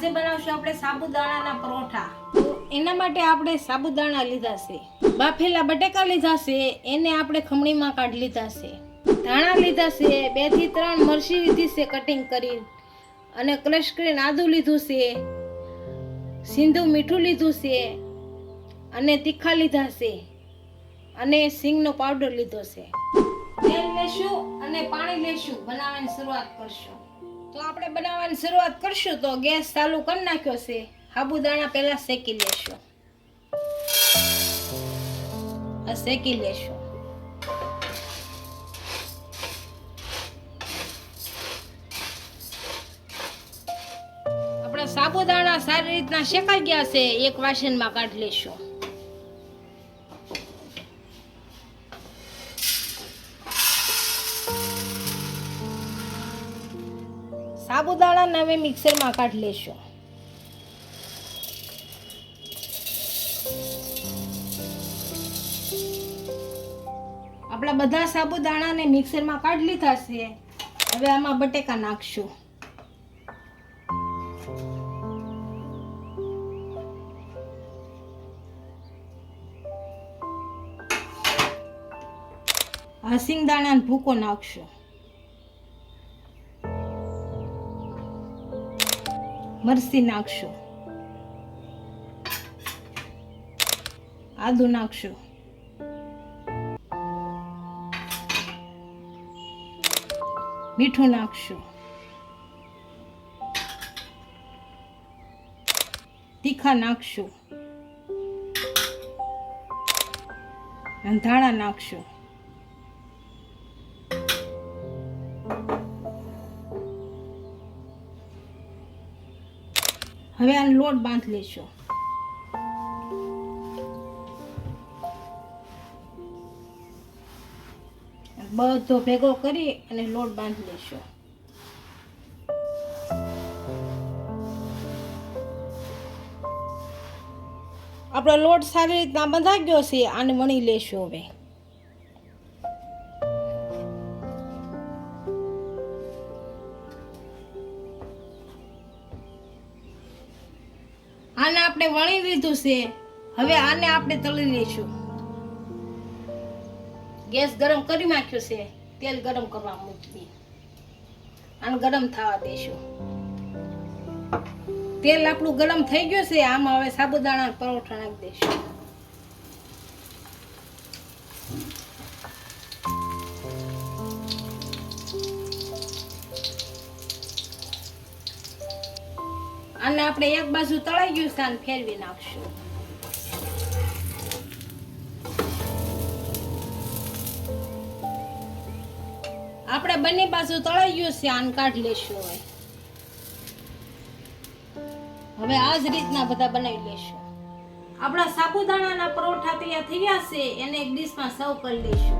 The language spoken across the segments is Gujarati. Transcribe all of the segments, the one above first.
આજે બનાવશું આપણે સાબુદાણાના પરોઠા। તો એના માટે આપણે સાબુદાણા લીધા છે, બાફેલા બટેકા લીધા છે, એને આપણે ખમણીમાં કાઢી લીધા છે, ધાણા લીધા છે, 2 થી 3 મરચી લીધી છે કટિંગ કરી, અને ક્રશ કરીને આદુ લીધું છે, સિંધુ મીઠું લીધું છે, અને તીખા લીધા છે, અને સિંગનો પાવડર લીધો છે। તેલ લેશું અને પાણી લેશું, બનાવવાની શરૂઆત કરશું। તો આપણે બનાવવાની શરૂઆત કરશું તો ગેસ ચાલુ કરી નાખ્યો છે। સાબુદાણા પહેલા શેકી લેશું, આ શેકી લેશું। આપણા સાબુદાણા સારી રીતના શેકાઈ ગયા છે, એક વાસણમાં કાઢી લેશું। સાબુદાણાને હવે મિક્સરમાં કાઢી લેશું। આપણા બધા સાબુદાણાને મિક્સરમાં કાઢી લીધા છે। હવે આમાં બટેકા નાખશું। આ સિંગદાણાનો ભૂકો નાખશું, મરચી નાખશું, આદુ નાખશું, મીઠું નાખશું, તીખા નાખશું, અને ધાણા નાખશું। હવે આનો લોટ બાંધી લેશું। બધો ભેગો કરી અને લોટ બાંધી લેશું। આપણો લોટ સારી રીતના બંધાઈ ગયો છે, આને વણી લેશું। હવે આને આપણે વણી લીધું છે, હવે આને આપણે તળી લઈશું। ગેસ ગરમ કરી નાખ્યો છે, તેલ ગરમ કરવા મૂકી આને ગરમ થવા દેશું। તેલ આપણું ગરમ થઈ ગયું છે, આમાં હવે સાબુદાણા પરોઠા નાખી દઈશું। આને આપણે એક બાજુ તળાઈ ગયું છે, આને ફેરવી નાખશું। આપણે બંને બાજુ તળાઈ ગયું છે, આને કાઢી લેશું। હવે આ જ રીતના બધા બનાવી લેશું। આપણા સાબુદાણાના પરોઠા તૈયાર થઈ ગયા છે, એને એક ડીશમાં સર્વ કરી લઈશું।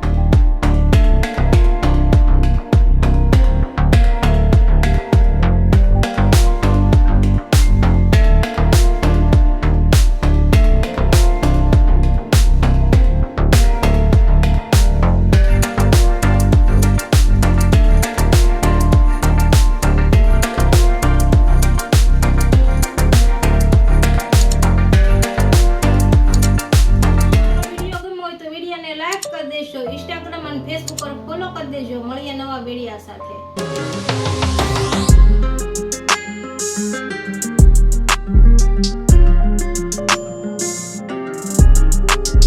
લાઈક કરી દેજો, ઇન્સ્ટાગ્રામ અને ફેસબુક પર ફોલો કરી દેજો। મળીએ નવા વિડિયા સાથે।